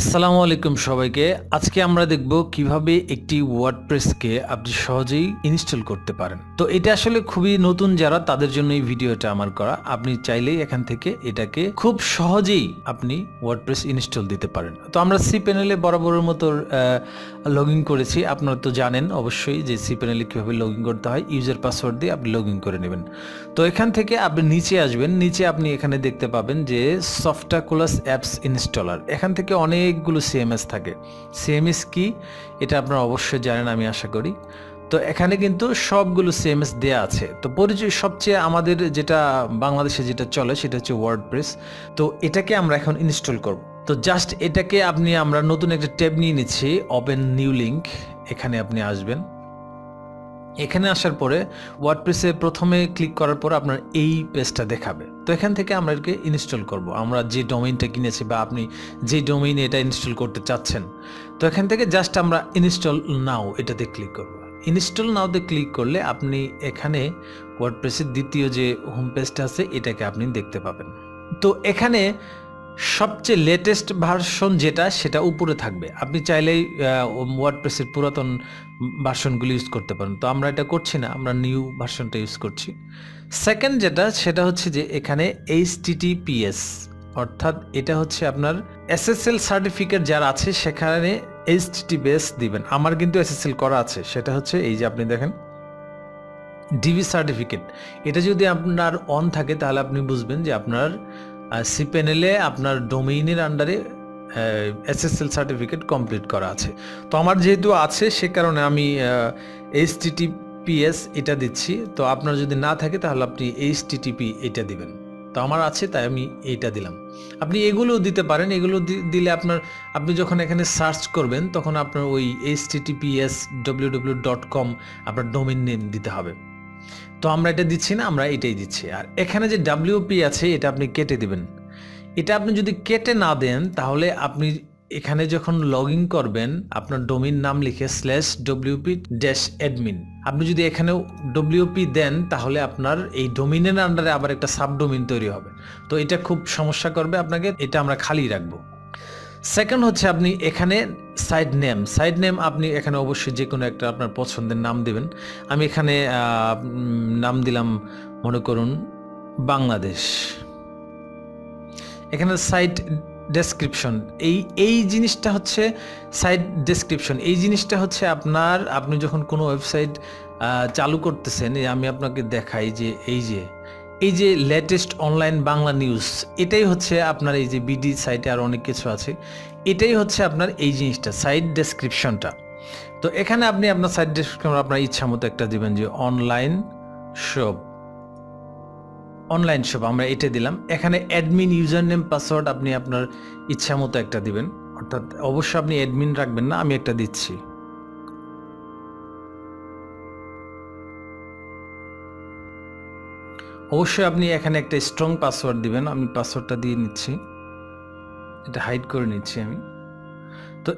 আসসালামু আলাইকুম সবাইকে। আজকে আমরা দেখব কিভাবে একটি ওয়ার্ডপ্রেসকে আপনি সহজেই ইনস্টল করতে পারেন। তো এটা আসলে খুবই নতুন যারা তাদের জন্য এই ভিডিওটা আমার করা। আপনি চাইলেই এখান থেকে এটাকে খুব সহজেই আপনি ওয়ার্ডপ্রেস ইনস্টল দিতে পারেন। তো আমরা সি প্যানেলে বরাবরের মতো লগ ইন করেছি। আপনারা তো জানেন অবশ্যই যে সি প্যানেলে কীভাবে লগ ইন করতে হয়। ইউজার পাসওয়ার্ড দিয়ে আপনি লগ ইন করে নেবেন। তো এখান থেকে আপনি নিচে আসবেন। নিচে আপনি এখানে দেখতে পাবেন যে সফটাকুলাস অ্যাপস ইনস্টলার। এখান থেকে অনেকগুলো সিএমএস থাকে। সিএমএস কি এটা আপনারা অবশ্যই জানেন আমি আশা করি। তো এখানে কিন্তু সবগুলো সিএমএস দেয়া আছে। তো পরিচয় সবচেয়ে আমাদের যেটা বাংলাদেশে যেটা চলে সেটা হচ্ছে ওয়ার্ডপ্রেস। তো এটাকে আমরা এখন ইনস্টল করব। তো জাস্ট এটাকে আমরা নতুন একটা ট্যাব নিয়ে নিচ্ছি, ওপেন নিউ লিঙ্ক। এখানে আপনি আসবেন। এখানে আসার পরে ওয়ার্ডপ্রেসে প্রথমে ক্লিক করার পর আপনার এই পেজটা দেখাবে। তো এখান থেকে আমরা এটাকে ইনস্টল করব। আমরা যে ডোমেইনটা কিনেছি বা আপনি যে ডোমেইনে এটা ইনস্টল করতে চাচ্ছেন, তো এখান থেকে জাস্ট আমরা ইনস্টল নাও এটাতে ক্লিক করব। ইনস্টল নাওতে ক্লিক করলে আপনি এখানে ওয়ার্ডপ্রেসের দ্বিতীয় যে হোম পেজটা আছে এটাকে আপনি দেখতে পাবেন। তো এখানে সবচেয়ে লেটেস্ট ভার্সন যেটা সেটা উপরে থাকবে। আপনি চাইলেই ওয়ার্ডপ্রেসের পুরাতন ভার্সনগুলো ইউজ করতে পারেন। তো আমরা এটা করছি না, আমরা নিউ ভার্সনটা ইউজ করছি। সেকেন্ড যেটা সেটা হচ্ছে যে এখানে HTTPS, অর্থাৎ এটা হচ্ছে আপনার SSL সার্টিফিকেট যারা আছে সেখানে HTTPS দিবেন। আমার কিন্তু SSL করা আছে, সেটা হচ্ছে এই যে আপনি দেখেন ডিবি সার্টিফিকেট। এটা যদি আপনার অন থাকে তাহলে আপনি বুঝবেন যে আপনার সি প্যানেলে আপনার ডোমেইনের আন্ডারে SSL সার্টিফিকেট কমপ্লিট করা আছে। তো আমার যেহেতু আছে সে কারণে আমি HTTPS এটা দিচ্ছি। তো আপনার যদি না থাকে তাহলে আপনি HTTP এটা দিবেন। তো আমার আছে তাই আমি এইটা দিলাম। আপনি এগুলোও দিতে পারেন। এগুলো দিলে আপনি যখন এখানে সার্চ করবেন তখন আপনার ওই HTTPS www.com আপনার ডোমেইন নেম দিতে হবে। তো আমরা এটা দিচ্ছি না, আমরা এটাই দিচ্ছি। আর এখানে যে WP আছে এটা আপনি কেটে দিবেন। এটা আপনি যদি কেটে না দেন তাহলে আপনি এখানে যখন লগ ইন করবেন আপনার ডোমেইন নাম লিখে /wp-admin আপনি যদি এখানেও WP দেন তাহলে আপনার এই ডোমেইনের আন্ডারে আবার একটা সাবডোমেইন তৈরি হবে। তো এটা খুব সমস্যা করবে আপনাকে, এটা আমরা খালি রাখবো। সেকেন্ড হচ্ছে আপনি এখানে সাইট নেম আপনি এখানে অবশ্যই যে কোনো একটা আপনার পছন্দের নাম দেবেন। আমি এখানে নাম দিলাম মনে করুন বাংলাদেশ। এখানে সাইট ডেসক্রিপশন, এই জিনিসটা হচ্ছে সাইট ডেসক্রিপশন। এই জিনিসটা হচ্ছে আপনি যখন কোনো ওয়েবসাইট চালু করতেছেন, আমি আপনাকে দেখাই যে এই যে লেটেস্ট অনলাইন বাংলা নিউজ, এটাই হচ্ছে আপনার এই যে বিডি সাইটে আর অনেক কিছু আছে, এটাই হচ্ছে আপনার এই জিনিসটা সাইট ডেসক্রিপশনটা। তো এখানে আপনি আপনার সাইট ডেসক্রিপশন আপনার ইচ্ছা মতো একটা দিবেন যে অনলাইন শপ আমরা এটা দিলাম। এখানে অ্যাডমিন ইউজার নেম পাসওয়ার্ড আপনি আপনার ইচ্ছা মতো একটা দিবেন, অর্থাৎ অবশ্যই আপনি অ্যাডমিন রাখবেন না, আমি একটা দিচ্ছি। অবশ্যই আপনি এখানে একটা স্ট্রং পাসওয়ার্ড দিবেন। আমি পাসওয়ার্ডটা দিয়ে নিচ্ছি, এটা হাইড করে নিচ্ছি আমি। তো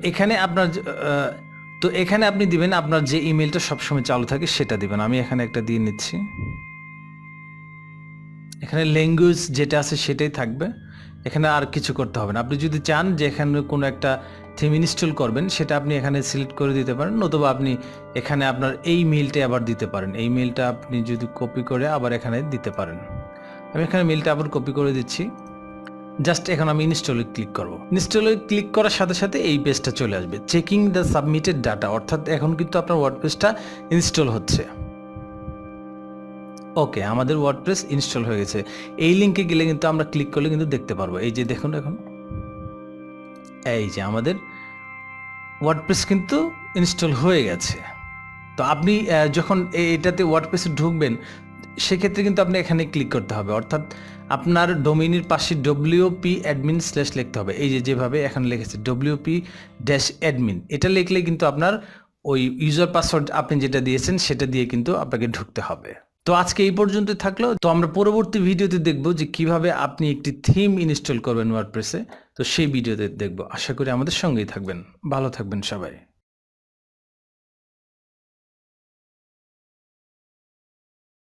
এখানে আপনি দিবেন আপনার যে ইমেলটা সবসময় চালু থাকে সেটা দিবেন। আমি এখানে একটা দিয়ে নিচ্ছি। এখানে ল্যাঙ্গুয়েজ যেটা আছে সেটাই থাকবে, এখানে আর কিছু করতে হবে না। আপনি যদি চান যে এখানে কোনো একটা থিম ইনস্টল করবেন সেটা আপনি এখানে সিলেক্ট করে দিতে পারেন, নতুবা আপনি এখানে আপনার এই মেইলটা আবার দিতে পারেন। এই মেইলটা আপনি যদি কপি করে আবার এখানে দিতে পারেন। আমি এখানে মেইলটা আবার কপি করে দিচ্ছি। জাস্ট এখন আমি ইনস্টলে ক্লিক করব। ইনস্টলে ক্লিক করার সাথে সাথে এই পেজটা চলে আসবে, চেকিং দ্য সাবমিটেড ডাটা, অর্থাৎ এখন কিন্তু আপনার ওয়ার্ডপ্রেসটা ইনস্টল হচ্ছে। ওকে, আমাদের ওয়ার্ডপ্রেস ইনস্টল হয়ে গেছে। এই লিঙ্কে গেলে কিন্তু আমরা ক্লিক করলে কিন্তু দেখতে পারবো, এই যে দেখুন এখন এই যে আমাদের ওয়ার্ডপ্রেস কিন্তু ইনস্টল হয়ে গেছে। তো আপনি যখন এটাতে ওয়ার্ডপ্রেসে ঢুকবেন সেক্ষেত্রে কিন্তু আপনি এখানে ক্লিক করতে হবে, অর্থাৎ আপনার ডোমেইনের পাশে WP-admin/ লিখতে হবে। এই যে যেভাবে এখানে লিখেছে WP-admin, এটা লিখলে কিন্তু আপনার ওই ইউজার পাসওয়ার্ড আপনি যেটা দিয়েছেন সেটা দিয়ে কিন্তু আপনাকে ঢুকতে হবে। তো আজকে এই পর্যন্ত থাকলো। তো আমরা পরবর্তী ভিডিওতে দেখব যে কিভাবে আপনি একটি থিম ইনস্টল করবেন ওয়ার্ডপ্রেসে। তো সেই ভিডিওতে দেখব। আশা করি আমাদের সঙ্গেই থাকবেন। ভালো থাকবেন সবাই।